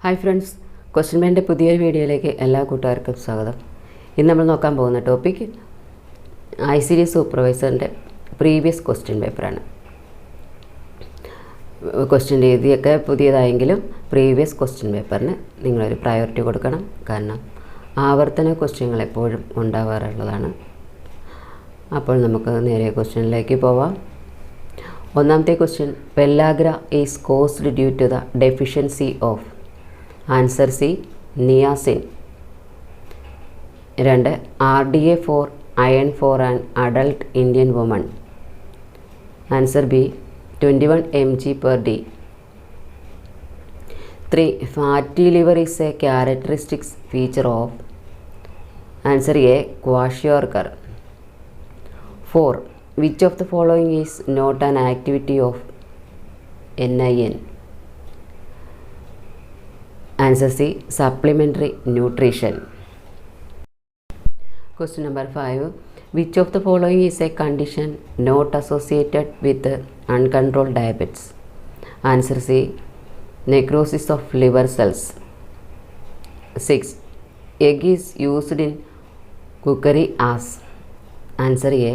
Hi friends, question ബാങ്കിൻ്റെ പുതിയൊരു വീഡിയോയിലേക്ക് എല്ലാ കൂട്ടുകാർക്കും സ്വാഗതം. ഇന്ന് നമ്മൾ നോക്കാൻ പോകുന്ന ടോപ്പിക് ICD സൂപ്പർവൈസറിൻ്റെ പ്രീവിയസ് ക്വസ്റ്റ്യൻ പേപ്പറാണ്. ക്വസ്റ്റ്യൻ രീതിയൊക്കെ പുതിയതായെങ്കിലും പ്രീവിയസ് ക്വസ്റ്റ്യൻ പേപ്പറിന് നിങ്ങളൊരു പ്രയോറിറ്റി കൊടുക്കണം. കാരണം ആവർത്തന ക്വസ്റ്റ്യങ്ങൾ എപ്പോഴും ഉണ്ടാവാറുള്ളതാണ്. അപ്പോൾ നമുക്ക് നേരെ ക്വസ്റ്റ്യനിലേക്ക് പോവാം. ഒന്നാമത്തെ question, pellagra is caused due to the deficiency of. Answer C, niacin. 2. RDA for iron for an adult Indian woman. Answer B, 21 mg per d. 3. Fatty liver is a characteristic feature of. Answer A, kwashiorkor. 4. Which of the following is not an activity of NIN? Answer C, supplementary nutrition. Question number 5. Which of the following is a condition not associated with uncontrolled diabetes? Answer C, necrosis of liver cells. 6. Egg is used in cookery as. Answer A,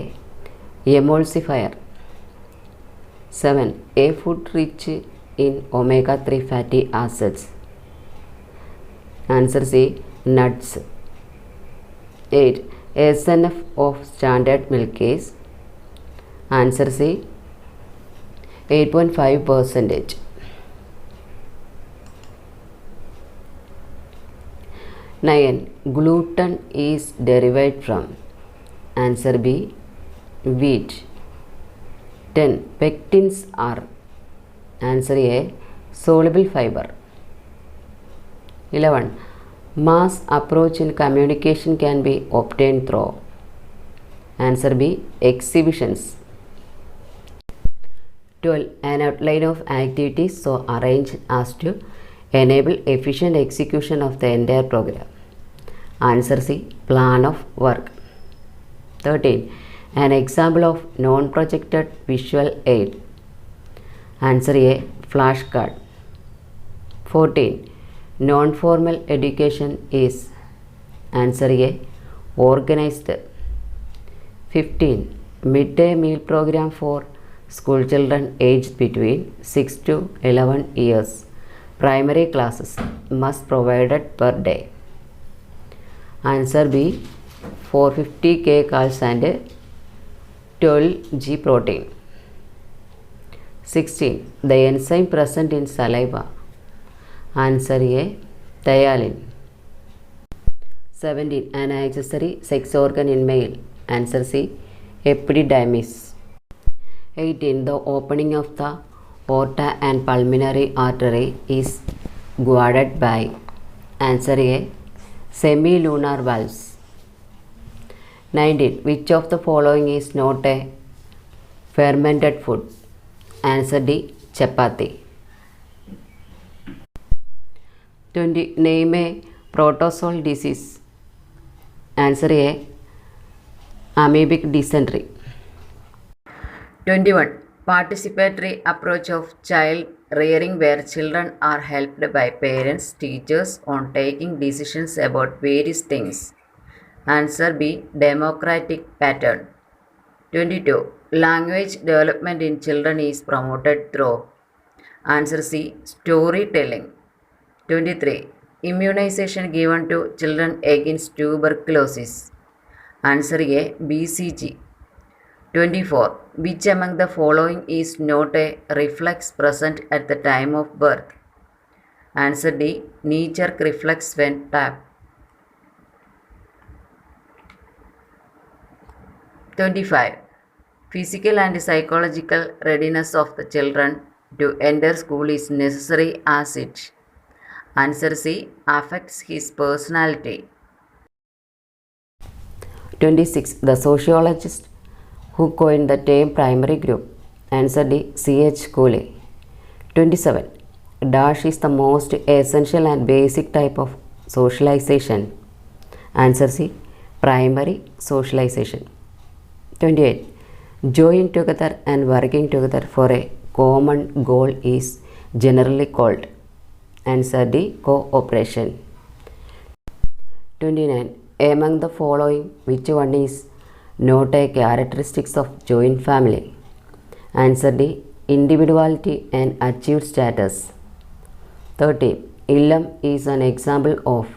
emulsifier. 7. A food rich in omega-3 fatty acids. Answer C, nuts. 8. SNF of standard milk is. Answer C, 8.5%. 9. Gluten is derived from. Answer B, wheat. 10. Pectins are. Answer A, soluble fiber. 11. Mass approach in communication can be obtained through. Answer B, exhibitions. 12. An outline of activities so arranged as to enable efficient execution of the entire program. Answer C, plan of work. 13. An example of non-projected visual aid. Answer A, flashcard. 14. Non-formal education is. Answer A, organized. 15. Midday meal program for school children aged between 6 to 11 years. Primary classes must provided per day. Answer B, 450 k carbs and 12 g protein. 16. The enzyme present in saliva. Answer A, thiolin. 17. An accessory sex organ in male. Answer C, epididymis. 18. The opening of the aorta and pulmonary artery is guarded by. Answer A, semilunar valves. 19. Which of the following is not a fermented food? Answer D, chapati. 20. Name a protozoal disease. Answer A, amoebic dysentery. 21. Participatory approach of child rearing where children are helped by parents, teachers on taking decisions about various things. Answer B, democratic pattern. 22. Language development in children is promoted through. Answer C, storytelling. 23. Immunization given to children against tuberculosis. Answer A, BCG. 24. Which among the following is not a reflex present at the time of birth? Answer D, knee-jerk reflex when tapped. 25. Physical and psychological readiness of the children to enter school is necessary as it. Answer C, affects his personality. 26. The sociologist who coined the term primary group. Answer D, C.H. Cooley. 27. Dash is the most essential and basic type of socialization. Answer C, primary socialization. 28. Joining together and working together for a common goal is generally called. Answer D. Cooperation. 29. Among the following, which one is not a characteristics of joint family? Answer D. Individuality and achieved status. 30. Illam is an example of.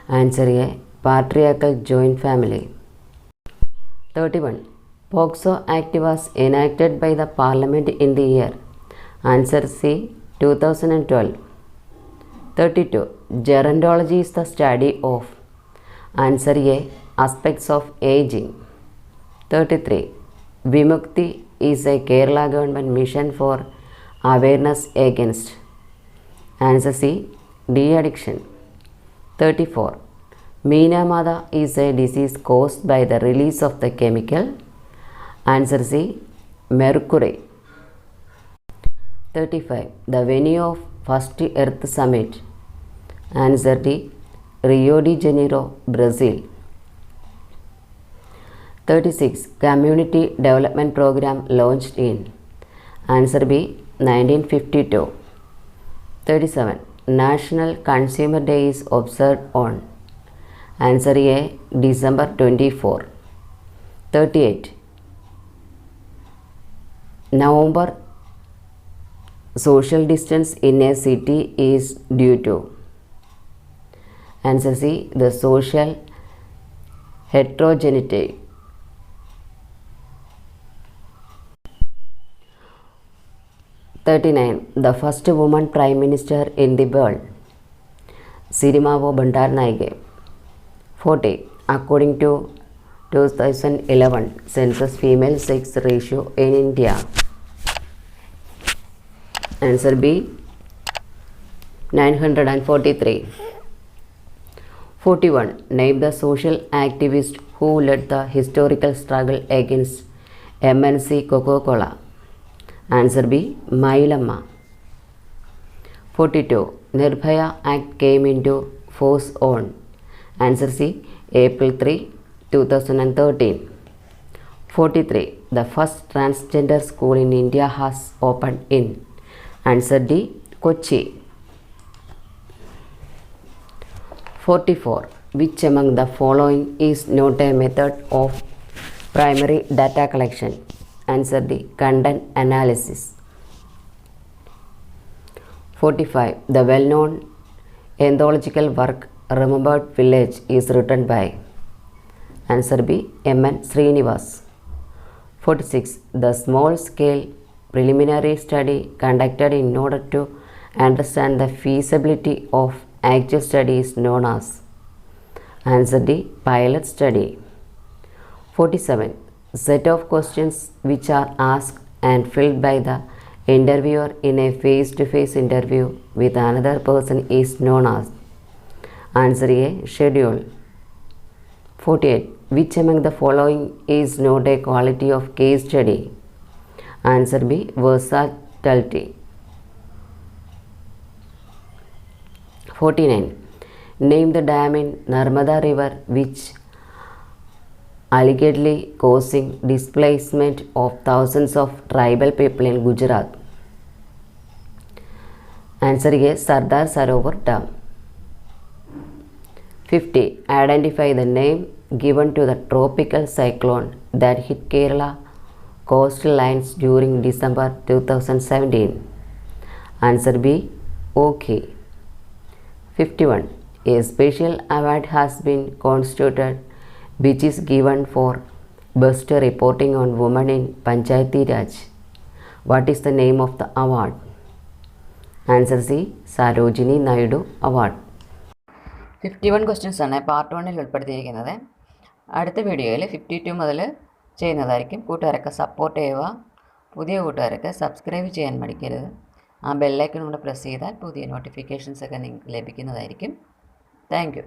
Answer A. Patriarchal joint family. 31. POCSO Act was enacted by the Parliament in the year. Answer C. 2012. 32. Gerontology is the study of. Answer A. Aspects of aging. 33. Vimukti is a Kerala government mission for awareness against. Answer C. De-addiction. 34. Meenamada is a disease caused by the release of the chemical. Answer C. Mercury. 35. The venue of first Earth Summit. Answer D. Rio de Janeiro, Brazil. 36. Community Development Program launched in. Answer B. 1952. 37. National Consumer Day is observed on. Answer A. December 24. 38. November social distance in a city is due to. Answer C. The social heterogeneity. 39. The first woman prime minister in the world. Sirimavo Bandaranaike. 40. According to 2011 census female sex ratio in India. Answer B. 943. 41. Name the social activist who led the historical struggle against MNC Coca-Cola. Answer B. Mailamma. 42. Nirbhaya Act came into force on. Answer C. April 3, 2013. 43. The first transgender school in India has opened in. Answer D. Kochi. 44. Which among the following is not a method of primary data collection? Answer D. Content analysis. 45. The well-known anthological work Remembered Village is written by. Answer B. M.N. Srinivas. 46. The small-scale preliminary study conducted in order to understand the feasibility of actual study is known as. Answer D. Pilot study. 47. Set of questions which are asked and filled by the interviewer in a face-to-face interview with another person is known as. Answer A. Schedule. 48. Which among the following is not a quality of case study? Answer B. Versatility. 49. Name the dam in Narmada River which allegedly causing displacement of thousands of tribal people in Gujarat. Answer A. Sardar Sarovar Dam. 50. Identify the name given to the tropical cyclone that hit Kerala coastal lines during December 2017. Answer B. Okay. 51. A special award has been constituted which is given for best reporting on women in Panchayati Raj. What is the name of the award? Answer C. Sarojini Naidu Award. 51 questions ആണ് part 1-ൽ ഉൾപ്പെടുത്തിയിരിക്കുന്നത്. അടുത്ത വീഡിയോയിൽ 52 മുതൽ ചെയ്യുന്നതായിരിക്കും. കൂട്ടുകാരൊക്കെ support ചെയ്യുക. പുതിയ കൂട്ടുകാരൊക്കെ സബ്സ്ക്രൈബ് ചെയ്യാൻ മടിക്കരുത്. ആ ബെല്ലൈക്കൺ കൂടെ പ്രസ് ചെയ്താൽ പുതിയ നോട്ടിഫിക്കേഷൻസ് ഒക്കെ നിങ്ങൾക്ക് ലഭിക്കുന്നതായിരിക്കും. Thank you.